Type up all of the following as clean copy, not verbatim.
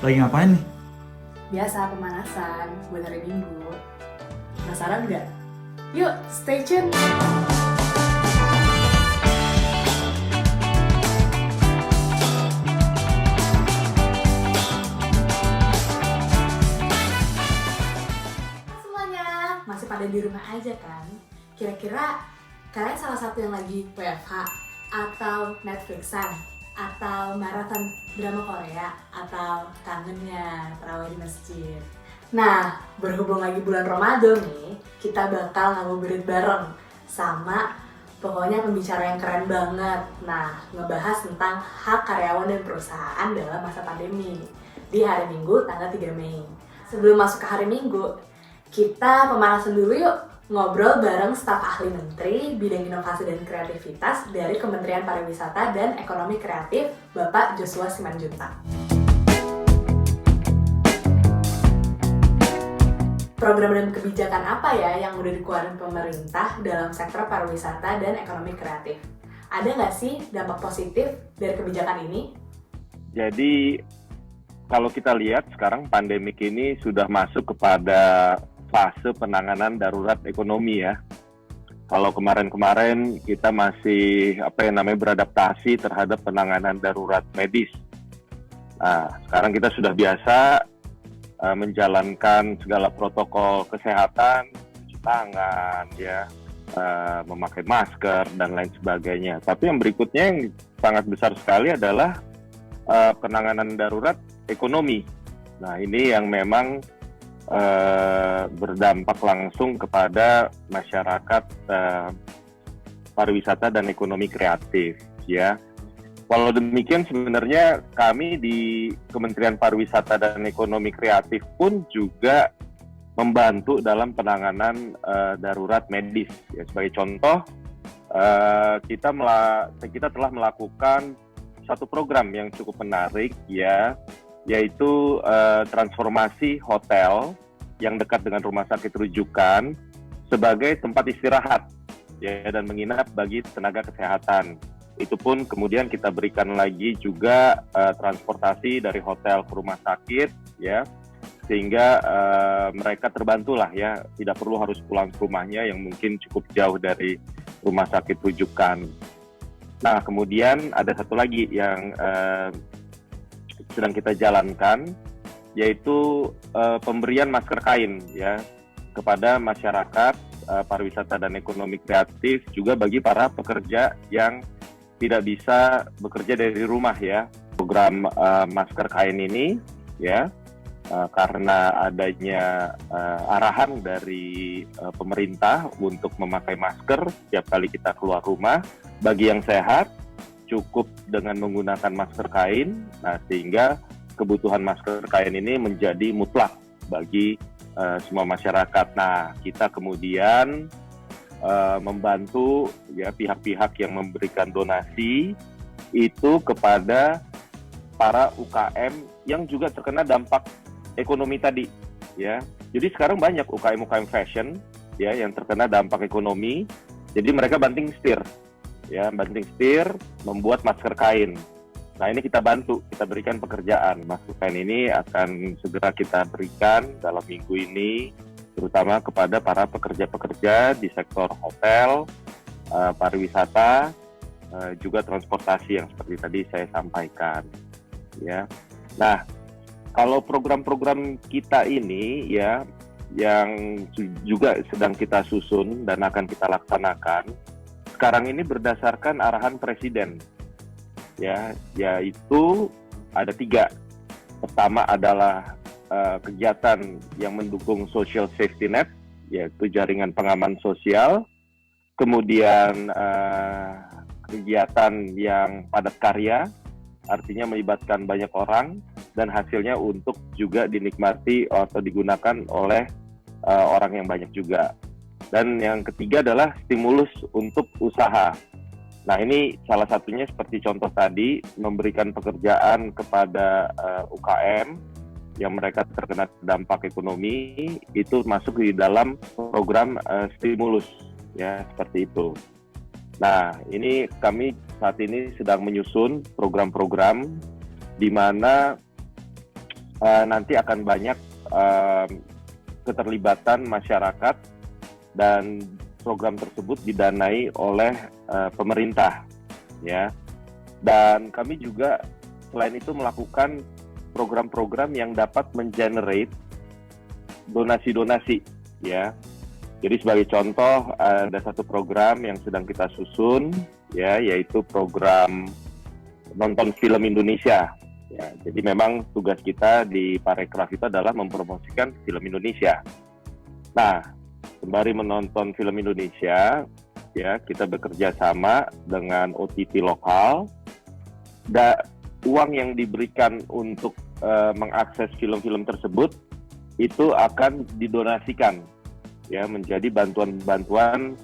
Lagi ngapain nih? Biasa pemanasan buat hari Minggu. Penasaran nggak? Yuk, stay tune! Semuanya masih pada di rumah aja kan? Kira-kira kalian salah satu yang lagi WFH atau Netflixan atau maraton drama Korea atau kangennya tarawih di masjid. Nah, berhubung lagi bulan Ramadan nih, kita bakal ngabuburit bareng sama pokoknya pembicara yang keren banget. Nah, ngebahas tentang hak karyawan dan perusahaan dalam masa pandemi di hari Minggu tanggal 3 Mei. Sebelum masuk ke hari Minggu, kita pemanasan dulu yuk, ngobrol bareng staf ahli menteri bidang inovasi dan kreativitas dari Kementerian Pariwisata dan Ekonomi Kreatif, Bapak Joshua Simanjuntak. Program dan kebijakan apa ya yang udah dikeluarin pemerintah dalam sektor pariwisata dan ekonomi kreatif? Ada nggak sih dampak positif dari kebijakan ini? Jadi kalau kita lihat sekarang pandemik ini sudah masuk kepada fase penanganan darurat ekonomi ya. Kalau kemarin-kemarin kita masih beradaptasi terhadap penanganan darurat medis. Nah, sekarang kita sudah biasa menjalankan segala protokol kesehatan, cuci tangan, ya, memakai masker dan lain sebagainya. Tapi yang berikutnya yang sangat besar sekali adalah penanganan darurat ekonomi. Nah, ini yang memang berdampak langsung kepada masyarakat pariwisata dan ekonomi kreatif, ya. Walau demikian sebenarnya kami di Kementerian Pariwisata dan Ekonomi Kreatif pun juga membantu dalam penanganan darurat medis. Ya, sebagai contoh, kita telah melakukan satu program yang cukup menarik, ya, yaitu transformasi hotel yang dekat dengan rumah sakit rujukan sebagai tempat istirahat, ya, dan menginap bagi tenaga kesehatan. Itu pun kemudian kita berikan lagi juga transportasi dari hotel ke rumah sakit, ya, sehingga mereka terbantulah, ya, tidak perlu harus pulang ke rumahnya yang mungkin cukup jauh dari rumah sakit rujukan. Nah, kemudian ada satu lagi yang sedang kita jalankan, yaitu pemberian masker kain, ya, kepada masyarakat pariwisata dan ekonomi kreatif, juga bagi para pekerja yang tidak bisa bekerja dari rumah, ya. Program masker kain ini, ya, karena adanya arahan dari pemerintah untuk memakai masker setiap kali kita keluar rumah, bagi yang sehat cukup dengan menggunakan masker kain. Nah, sehingga kebutuhan masker kain ini menjadi mutlak bagi semua masyarakat. Nah, kita kemudian membantu, ya, pihak-pihak yang memberikan donasi itu kepada para UKM yang juga terkena dampak ekonomi tadi, ya. Jadi sekarang banyak UKM fashion, ya, yang terkena dampak ekonomi. Jadi mereka banting setir, ya, membuat masker kain. Nah, ini kita bantu, kita berikan pekerjaan. Masker kain ini akan segera kita berikan dalam minggu ini, terutama kepada para pekerja-pekerja di sektor hotel, pariwisata, juga transportasi yang seperti tadi saya sampaikan, ya. Nah, kalau program-program kita ini, ya, yang juga sedang kita susun dan akan kita laksanakan, sekarang ini berdasarkan arahan Presiden, ya, yaitu ada 3. Pertama adalah kegiatan yang mendukung social safety net, yaitu jaringan pengaman sosial. Kemudian kegiatan yang padat karya, artinya melibatkan banyak orang dan hasilnya untuk juga dinikmati atau digunakan oleh orang yang banyak juga. Dan yang ketiga adalah stimulus untuk usaha. Nah, ini salah satunya seperti contoh tadi, memberikan pekerjaan kepada UKM yang mereka terkena dampak ekonomi, itu masuk di dalam program stimulus, ya, seperti itu. Nah, ini kami saat ini sedang menyusun program-program di mana nanti akan banyak keterlibatan masyarakat dan program tersebut didanai oleh pemerintah, ya. Dan kami juga selain itu melakukan program-program yang dapat mengenerate donasi-donasi, ya. Jadi sebagai contoh ada satu program yang sedang kita susun, ya, yaitu program nonton film Indonesia. Ya, jadi memang tugas kita di Parekraf itu adalah mempromosikan film Indonesia. Nah, sembari menonton film Indonesia, ya kita bekerja sama dengan OTT lokal. Uang yang diberikan untuk mengakses film-film tersebut itu akan didonasikan, ya, menjadi bantuan-bantuan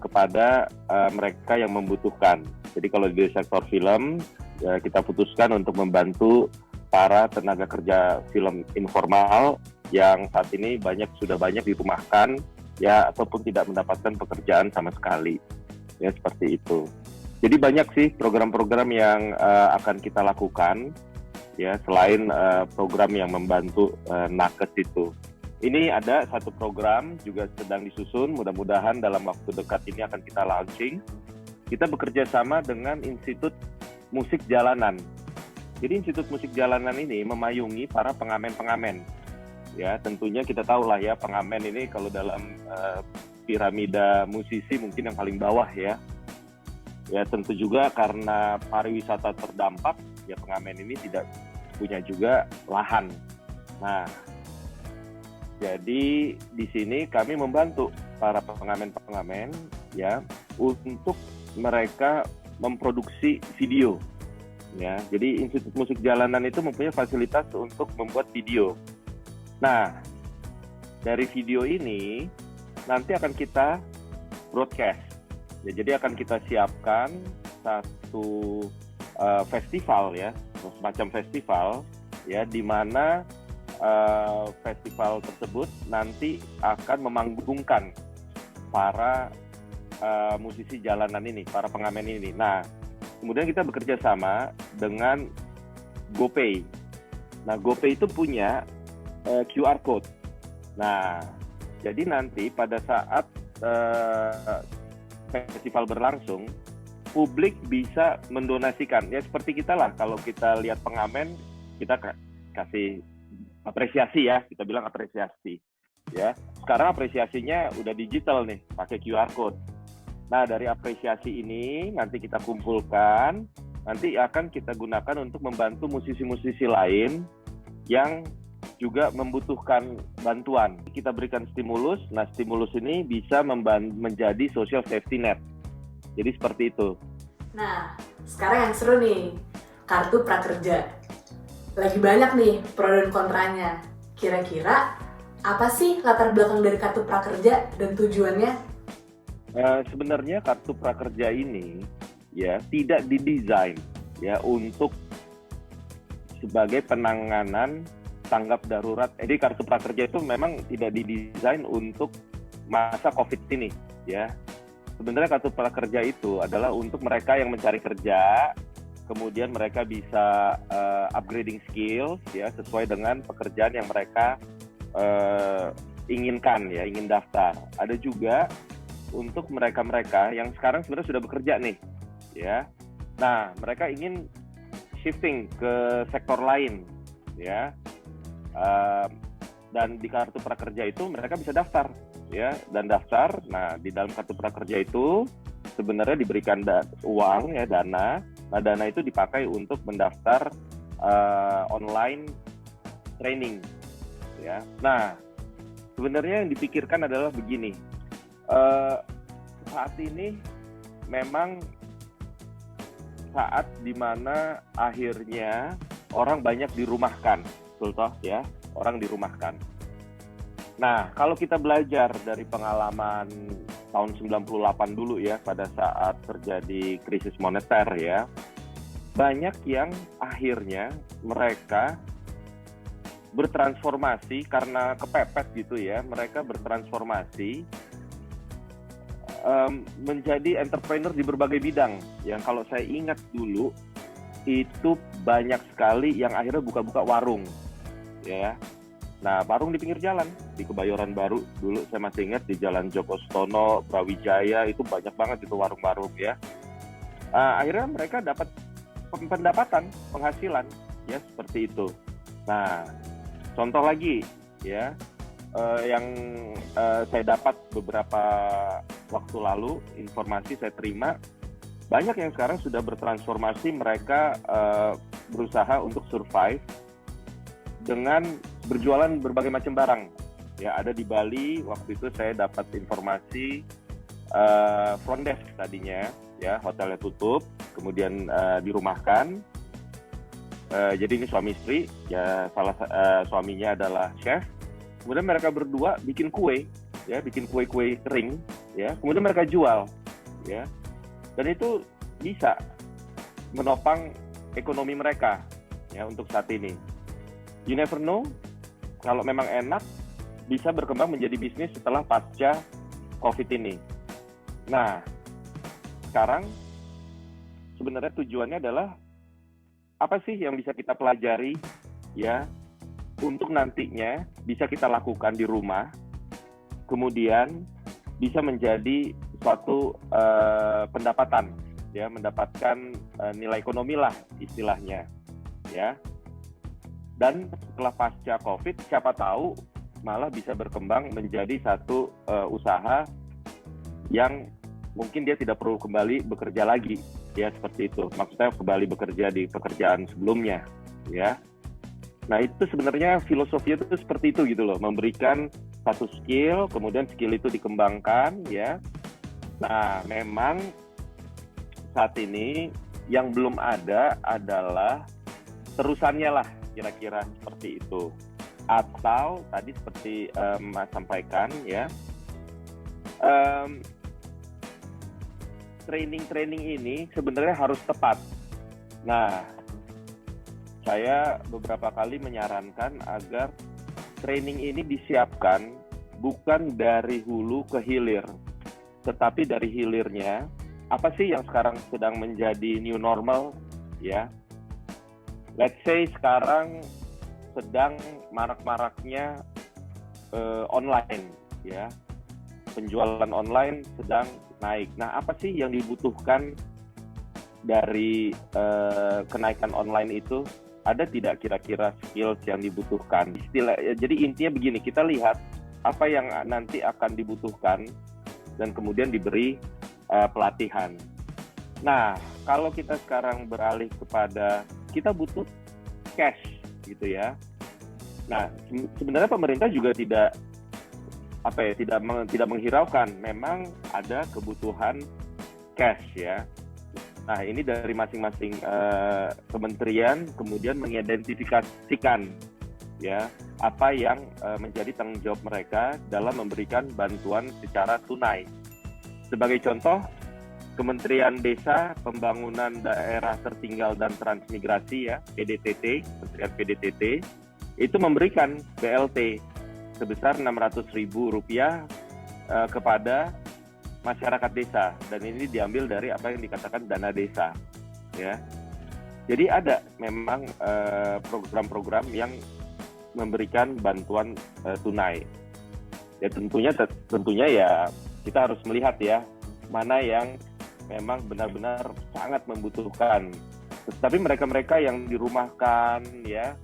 kepada mereka yang membutuhkan. Jadi kalau di sektor film, ya, kita putuskan untuk membantu para tenaga kerja film informal yang saat ini sudah banyak dirumahkan, ya, ataupun tidak mendapatkan pekerjaan sama sekali, ya, seperti itu. Jadi banyak sih program-program yang akan kita lakukan, ya, selain program yang membantu nakes itu. Ini ada satu program juga sedang disusun, mudah-mudahan dalam waktu dekat ini akan kita launching. Kita bekerja sama dengan Institut Musik Jalanan. Jadi Institut Musik Jalanan ini memayungi para pengamen-pengamen. Ya, tentunya kita tahu lah ya, pengamen ini kalau dalam piramida musisi mungkin yang paling bawah ya. Ya, tentu juga karena pariwisata terdampak, ya pengamen ini tidak punya juga lahan. Nah, jadi di sini kami membantu para pengamen-pengamen, ya, untuk mereka memproduksi video, ya. Jadi Institut Musik Jalanan itu mempunyai fasilitas untuk membuat video. Nah, dari video ini nanti akan kita broadcast. Ya, jadi akan kita siapkan satu festival, ya, semacam festival, ya, di mana festival tersebut nanti akan memanggungkan para musisi jalanan ini, para pengamen ini. Nah, kemudian kita bekerja sama dengan GoPay. Nah, GoPay itu punya QR code. Nah, jadi nanti pada saat festival berlangsung, publik bisa mendonasikan. Ya seperti kita lah, kalau kita lihat pengamen, kita kasih apresiasi, ya, kita bilang apresiasi. Ya, sekarang apresiasinya udah digital nih, pakai QR code. Nah, dari apresiasi ini nanti kita kumpulkan, nanti akan kita gunakan untuk membantu musisi-musisi lain yang juga membutuhkan bantuan. Kita berikan stimulus, nah stimulus ini bisa menjadi social safety net. Jadi seperti itu. Nah, sekarang yang seru nih, kartu prakerja. Lagi banyak nih pro dan kontranya. Kira-kira apa sih latar belakang dari kartu prakerja dan tujuannya? Sebenarnya kartu prakerja ini, ya, tidak didesain, ya, untuk sebagai penanganan tanggap darurat. Jadi kartu prakerja itu memang tidak didesain untuk masa COVID ini, ya. Sebenarnya kartu prakerja itu adalah untuk mereka yang mencari kerja, kemudian mereka bisa upgrading skills, ya, sesuai dengan pekerjaan yang mereka inginkan, ya, ingin daftar. Ada juga untuk mereka-mereka yang sekarang sebenarnya sudah bekerja nih, ya. Nah, mereka ingin shifting ke sektor lain, ya. Dan di kartu prakerja itu mereka bisa daftar, ya, dan daftar. Nah, di dalam kartu prakerja itu sebenarnya diberikan uang, ya, dana. Nah, dana itu dipakai untuk mendaftar online training, ya. Nah, sebenarnya yang dipikirkan adalah begini, saat ini memang saat dimana akhirnya orang banyak dirumahkan, betul toh, ya, orang dirumahkan. Nah, kalau kita belajar dari pengalaman tahun 98 dulu, ya, pada saat terjadi krisis moneter, ya, banyak yang akhirnya mereka bertransformasi karena kepepet gitu, ya, mereka bertransformasi menjadi entrepreneur di berbagai bidang. Yang kalau saya ingat dulu itu banyak sekali yang akhirnya buka-buka warung, ya. Nah, warung di pinggir jalan di Kebayoran Baru dulu saya masih ingat di Jalan Joko Sutono, Brawijaya itu banyak banget itu warung-warung ya. Akhirnya mereka dapat pendapatan, penghasilan ya seperti itu. Nah, contoh lagi ya yang saya dapat beberapa waktu lalu, informasi saya terima, banyak yang sekarang sudah bertransformasi, mereka berusaha untuk survive dengan berjualan berbagai macam barang. Ya, ada di Bali, waktu itu saya dapat informasi front desk tadinya, ya hotelnya tutup, kemudian dirumahkan. Jadi ini suami istri, ya suaminya adalah chef. Kemudian mereka berdua bikin kue, ya bikin kue-kue kering, ya. Kemudian mereka jual, ya. Dan itu bisa menopang ekonomi mereka, ya untuk saat ini. You never know, kalau memang enak, bisa berkembang menjadi bisnis setelah pasca COVID ini. Nah, sekarang sebenarnya tujuannya adalah apa sih yang bisa kita pelajari ya untuk nantinya bisa kita lakukan di rumah, kemudian bisa menjadi suatu pendapatan, ya mendapatkan nilai ekonomi lah istilahnya, ya. Dan setelah pasca COVID, siapa tahu malah bisa berkembang menjadi satu usaha yang mungkin dia tidak perlu kembali bekerja lagi, ya seperti itu. Maksudnya kembali bekerja di pekerjaan sebelumnya, ya. Nah itu sebenarnya filosofinya itu seperti itu gitu loh, memberikan satu skill, kemudian skill itu dikembangkan, ya. Nah memang saat ini yang belum ada adalah terusannya lah, kira-kira seperti itu. Atau tadi seperti Mas sampaikan ya, training ini sebenarnya harus tepat. Nah, saya beberapa kali menyarankan agar training ini disiapkan bukan dari hulu ke hilir, tetapi dari hilirnya, apa sih yang sekarang sedang menjadi new normal, ya. Let's say sekarang sedang marak-maraknya online, ya. Penjualan online sedang naik. Nah, apa sih yang dibutuhkan dari kenaikan online itu? Ada tidak kira-kira skills yang dibutuhkan? Jadi intinya begini, kita lihat apa yang nanti akan dibutuhkan dan kemudian diberi pelatihan. Nah, kalau kita sekarang beralih kepada kita butuh cash, gitu ya. Nah, sebenarnya pemerintah juga tidak menghiraukan, memang ada kebutuhan cash ya. Nah ini dari masing-masing kementerian kemudian mengidentifikasikan ya apa yang menjadi tanggung jawab mereka dalam memberikan bantuan secara tunai. Sebagai contoh, Kementerian Desa, Pembangunan Daerah Tertinggal dan Transmigrasi ya, PDTT, Kementerian PDTT itu memberikan BLT sebesar Rp600.000 kepada masyarakat desa, dan ini diambil dari apa yang dikatakan dana desa, ya. Jadi ada memang program-program yang memberikan bantuan tunai. Ya tentunya ya kita harus melihat ya mana yang memang benar-benar sangat membutuhkan. Tapi mereka-mereka yang dirumahkan ya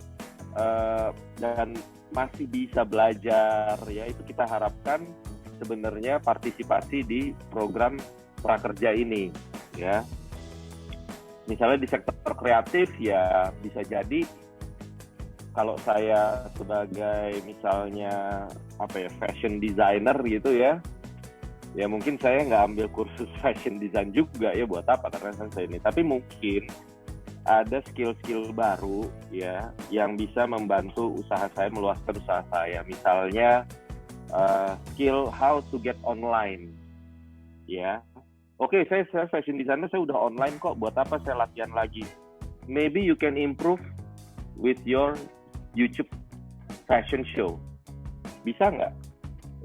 dan masih bisa belajar ya, itu kita harapkan sebenarnya partisipasi di program prakerja ini ya. Misalnya di sektor kreatif ya bisa jadi kalau saya sebagai misalnya fashion designer gitu ya mungkin saya nggak ambil kursus fashion design juga ya, buat apa karena saya ini, tapi mungkin ada skill-skill baru ya yang bisa membantu usaha saya, meluaskan usaha saya. Misalnya skill how to get online ya. Oke, saya fashion designer, saya udah online kok, buat apa saya latihan lagi? Maybe you can improve with your YouTube fashion show. Bisa nggak?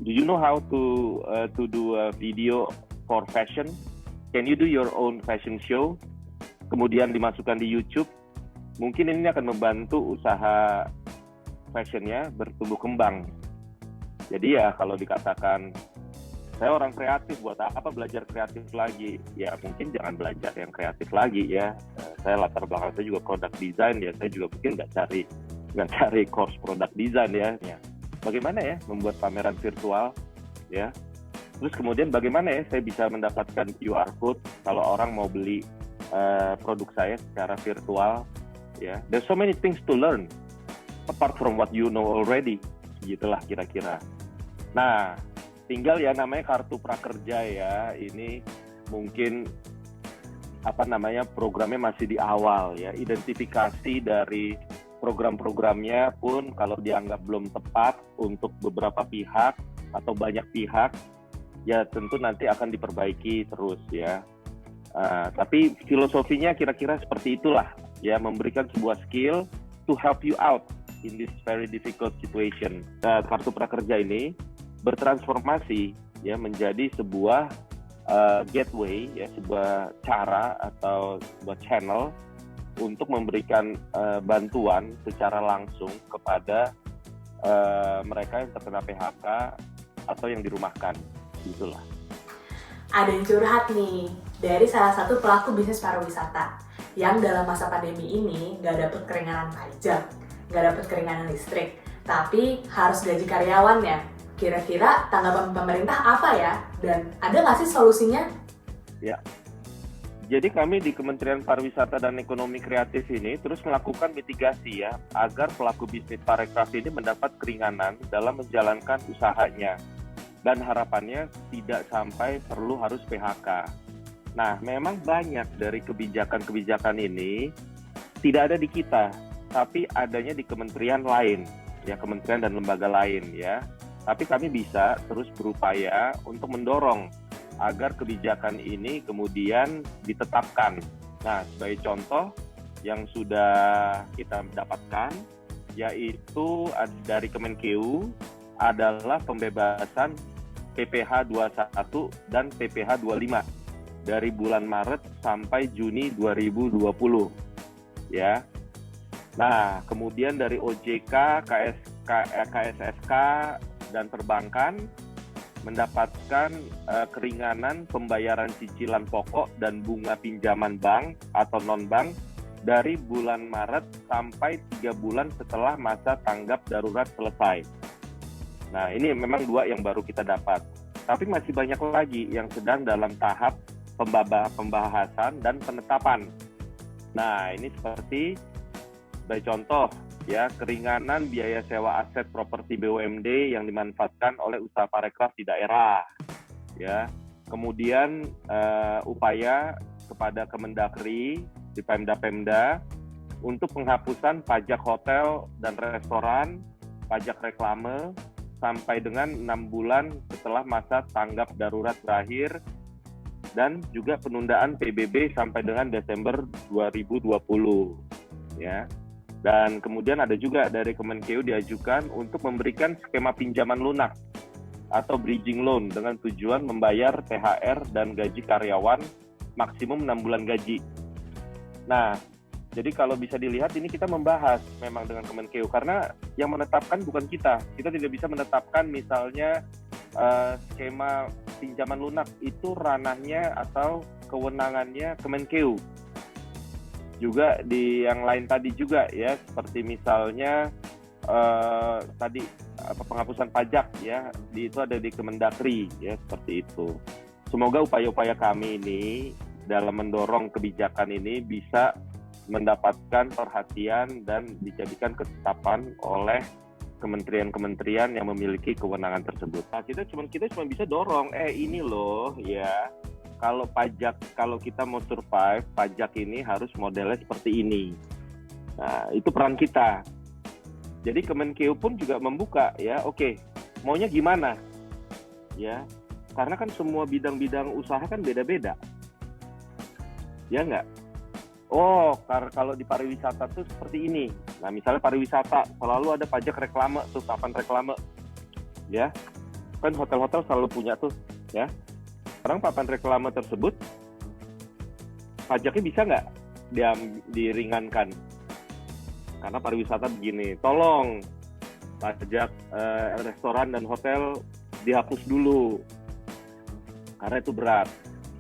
Do you know how to do a video for fashion? Can you do your own fashion show? Kemudian dimasukkan di YouTube, mungkin ini akan membantu usaha fashionnya bertumbuh kembang. Jadi ya kalau dikatakan saya orang kreatif, buat apa belajar kreatif lagi? Ya mungkin jangan belajar yang kreatif lagi ya. Saya latar belakang saya juga product design ya. Saya juga mungkin nggak cari course product design ya. Bagaimana ya membuat pameran virtual ya? Terus kemudian bagaimana ya saya bisa mendapatkan QR code kalau orang mau beli produk saya secara virtual ya. There's so many things to learn apart from what you know already. Gitulah kira-kira. Nah, tinggal ya namanya kartu prakerja ya. Ini mungkin programnya masih di awal ya. Identifikasi dari program-programnya pun kalau dianggap belum tepat untuk beberapa pihak atau banyak pihak, ya tentu nanti akan diperbaiki terus ya. Tapi filosofinya kira-kira seperti itulah ya, memberikan sebuah skill to help you out in this very difficult situation. Kartu prakerja ini bertransformasi ya menjadi sebuah gateway ya, sebuah cara atau sebuah channel untuk memberikan bantuan secara langsung kepada mereka yang terkena PHK atau yang dirumahkan, gitulah. Ada yang curhat nih dari salah satu pelaku bisnis pariwisata yang dalam masa pandemi ini nggak dapet keringanan pajak, nggak dapet keringanan listrik, tapi harus gaji karyawannya. Kira-kira tanggapan pemerintah apa ya? Dan ada nggak sih solusinya? Ya, jadi kami di Kementerian Pariwisata dan Ekonomi Kreatif ini terus melakukan mitigasi ya, agar pelaku bisnis parekraf ini mendapat keringanan dalam menjalankan usahanya. Dan harapannya tidak sampai perlu harus PHK. Nah, memang banyak dari kebijakan-kebijakan ini tidak ada di kita, tapi adanya di kementerian lain, ya kementerian dan lembaga lain ya. Tapi kami bisa terus berupaya untuk mendorong agar kebijakan ini kemudian ditetapkan. Nah, sebagai contoh yang sudah kita dapatkan, yaitu dari Kemenkeu adalah pembebasan PPh 21 dan PPh 25 dari bulan Maret sampai Juni 2020. Ya. Nah, kemudian dari OJK, KSSK dan perbankan mendapatkan keringanan pembayaran cicilan pokok dan bunga pinjaman bank atau non-bank dari bulan Maret sampai 3 bulan setelah masa tanggap darurat selesai. Nah, ini memang 2 yang baru kita dapat. Tapi masih banyak lagi yang sedang dalam tahap pembahasan dan penetapan. Nah, ini seperti sebagai contoh ya, keringanan biaya sewa aset properti BUMD yang dimanfaatkan oleh usaha parekraf di daerah. Ya. Kemudian upaya kepada Kemendagri di Pemda-Pemda untuk penghapusan pajak hotel dan restoran, pajak reklame sampai dengan 6 bulan setelah masa tanggap darurat berakhir, dan juga penundaan PBB sampai dengan Desember 2020 ya. Dan kemudian ada juga dari Kemenkeu diajukan untuk memberikan skema pinjaman lunak atau bridging loan dengan tujuan membayar THR dan gaji karyawan maksimum 6 bulan gaji. Nah, jadi kalau bisa dilihat ini kita membahas memang dengan Kemenkeu, karena yang menetapkan bukan kita. Kita tidak bisa menetapkan misalnya skema pinjaman lunak, itu ranahnya atau kewenangannya Kemenkeu. Juga di yang lain tadi juga ya, seperti misalnya tadi penghapusan pajak ya, itu ada di Kemendagri ya, seperti itu. Semoga upaya-upaya kami ini dalam mendorong kebijakan ini bisa mendapatkan perhatian dan dijadikan ketetapan oleh kementerian-kementerian yang memiliki kewenangan tersebut. Nah, kita cuma bisa dorong, ini loh ya, kalau kita mau survive, pajak ini harus modelnya seperti ini. Nah, itu peran kita. Jadi Kemenkeu pun juga membuka ya, oke, maunya gimana? Ya, karena kan semua bidang-bidang usaha kan beda-beda. Ya nggak? Oh, kalau di pariwisata tuh seperti ini. Nah, misalnya pariwisata selalu ada pajak reklame, tuh papan reklame. Ya. Kan hotel-hotel selalu punya tuh, ya. Sekarang papan reklame tersebut pajaknya bisa nggak diringankan? Karena pariwisata begini. Tolong pajak restoran dan hotel dihapus dulu karena itu berat.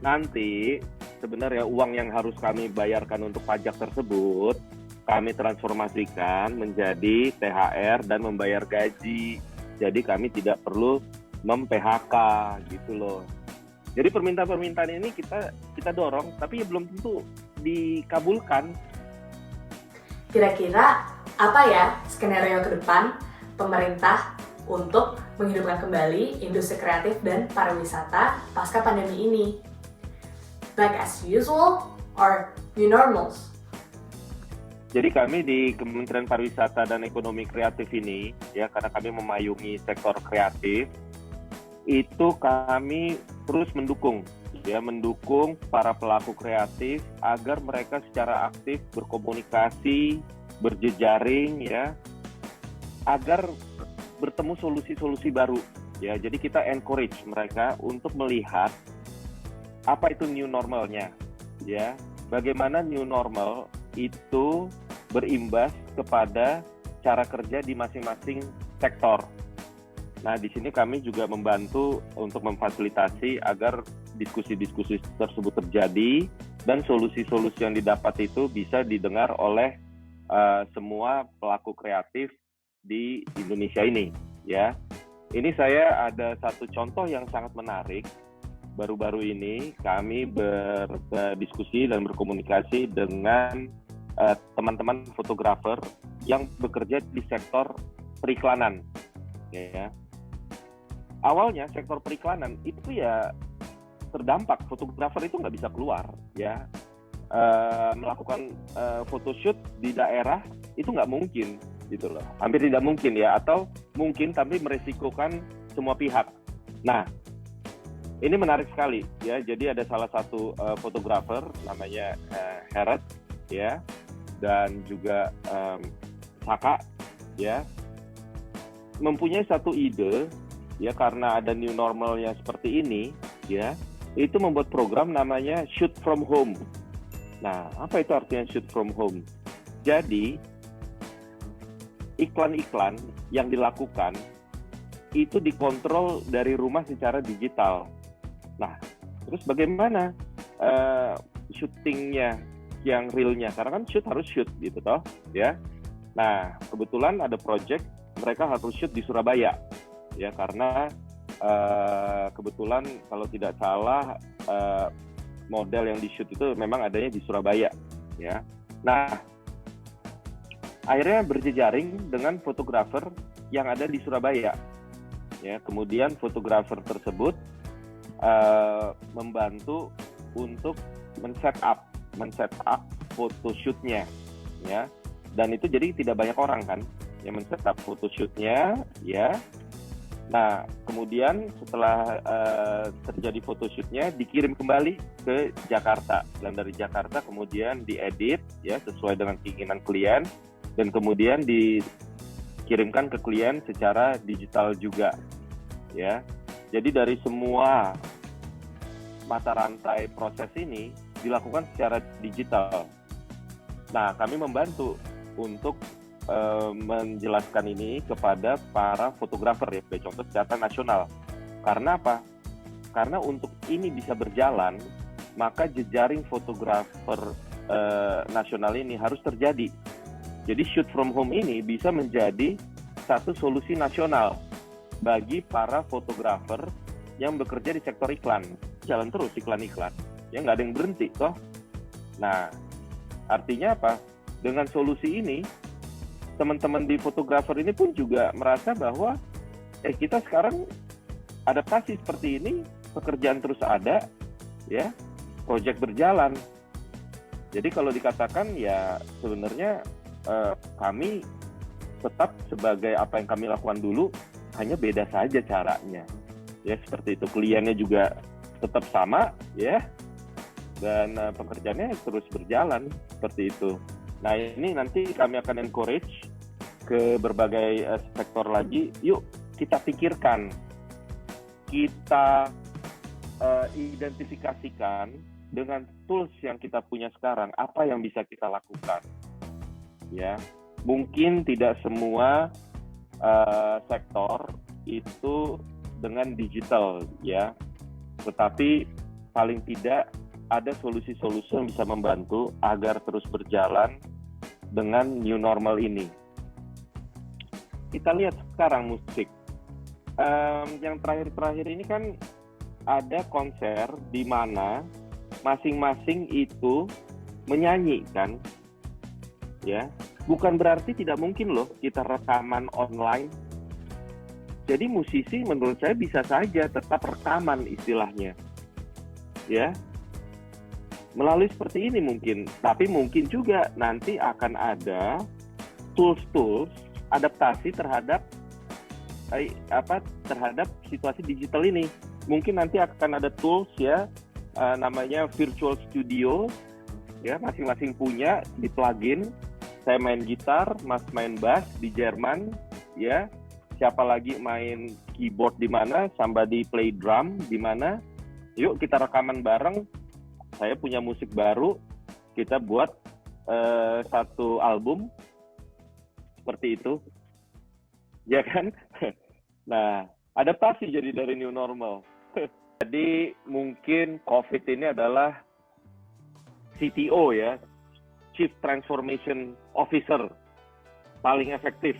Nanti sebenarnya uang yang harus kami bayarkan untuk pajak tersebut kami transformasikan menjadi THR dan membayar gaji. Jadi kami tidak perlu mem-PHK gitu loh. Jadi permintaan-permintaan ini kita dorong, tapi belum tentu dikabulkan. Kira-kira apa ya skenario ke depan pemerintah untuk menghidupkan kembali industri kreatif dan pariwisata pasca pandemi ini? Back as usual or new normals? Jadi kami di Kementerian Pariwisata dan Ekonomi Kreatif ini, ya karena kami memayungi sektor kreatif, itu kami terus mendukung para pelaku kreatif agar mereka secara aktif berkomunikasi, berjejaring, ya, agar bertemu solusi-solusi baru. Ya, jadi kita encourage mereka untuk melihat apa itu new normalnya, ya. Bagaimana new normal itu berimbas kepada cara kerja di masing-masing sektor. Nah, di sini kami juga membantu untuk memfasilitasi agar diskusi-diskusi tersebut terjadi dan solusi-solusi yang didapat itu bisa didengar oleh semua pelaku kreatif di Indonesia ini, ya. Ini saya ada satu contoh yang sangat menarik. Baru-baru ini kami berdiskusi dan berkomunikasi dengan teman-teman fotografer yang bekerja di sektor periklanan, ya. Awalnya sektor periklanan itu ya terdampak, fotografer itu nggak bisa keluar, ya. Melakukan photoshoot di daerah itu nggak mungkin, gitu loh. Hampir tidak mungkin, ya, atau mungkin tapi meresikokan semua pihak. Nah, ini menarik sekali, ya. Jadi ada salah satu fotografer namanya Heret, ya, dan juga Saka, ya, mempunyai satu ide. Ya, karena ada new normal yang seperti ini, ya, itu membuat program namanya Shoot from Home. Nah, apa itu artinya Shoot from Home? Jadi, iklan-iklan yang dilakukan itu dikontrol dari rumah secara digital. Nah, terus bagaimana syutingnya yang realnya? Karena kan shoot harus shoot, gitu toh, ya. Nah, kebetulan ada project mereka harus shoot di Surabaya. Ya, karena kebetulan kalau tidak salah model yang di shoot itu memang adanya di Surabaya, ya. Nah, akhirnya berjejaring dengan fotografer yang ada di Surabaya, ya. Kemudian fotografer tersebut membantu untuk men-set up photoshootnya, ya. Dan itu jadi tidak banyak orang kan yang men-set up photoshootnya, ya. Nah, kemudian setelah terjadi photoshootnya dikirim kembali ke Jakarta, dan dari Jakarta kemudian diedit, ya, sesuai dengan keinginan klien, dan kemudian dikirimkan ke klien secara digital juga, ya. Jadi dari semua mata rantai proses ini dilakukan secara digital. Nah, kami membantu untuk menjelaskan ini kepada para fotografer, ya, sebagai contoh secara nasional. Karena apa? Karena untuk ini bisa berjalan, maka jejaring fotografer nasional ini harus terjadi. Jadi shoot from home ini bisa menjadi satu solusi nasional bagi para fotografer yang bekerja di sektor iklan. Jalan terus iklan-iklan, ya, nggak ada yang berhenti toh. Nah, artinya apa? Dengan solusi ini, teman-teman di fotografer ini pun juga merasa bahwa kita sekarang adaptasi seperti ini, pekerjaan terus ada, ya, proyek berjalan. Jadi kalau dikatakan, ya, sebenarnya kami tetap sebagai apa yang kami lakukan dulu, hanya beda saja caranya, ya, seperti itu. Kliennya juga tetap sama, ya, dan pekerjaannya terus berjalan seperti itu. Nah, ini nanti kami akan encourage ke berbagai sektor lagi. Yuk kita pikirkan, kita identifikasikan dengan tools yang kita punya sekarang, apa yang bisa kita lakukan. Ya, mungkin tidak semua sektor itu dengan digital ya, tetapi paling tidak ada solusi-solusi yang bisa membantu agar terus berjalan dengan new normal ini. Kita lihat sekarang musik. Yang terakhir-terakhir ini kan ada konser di mana masing-masing itu menyanyi kan, ya. Bukan berarti tidak mungkin loh kita rekaman online. Jadi musisi menurut saya bisa saja tetap rekaman istilahnya, ya. Melalui seperti ini mungkin, tapi mungkin juga nanti akan ada tools-tools adaptasi terhadap situasi digital ini. Mungkin nanti akan ada tools ya, namanya virtual studio, ya masing-masing punya di plugin. Saya main gitar, Mas main bass di Jerman, ya. Siapa lagi main keyboard di mana, somebody play drum di mana. Yuk kita rekaman bareng. Saya punya musik baru, kita buat satu album seperti itu, ya kan? Nah, adaptasi jadi dari new normal. Jadi mungkin COVID ini adalah CTO ya, Chief Transformation Officer, paling efektif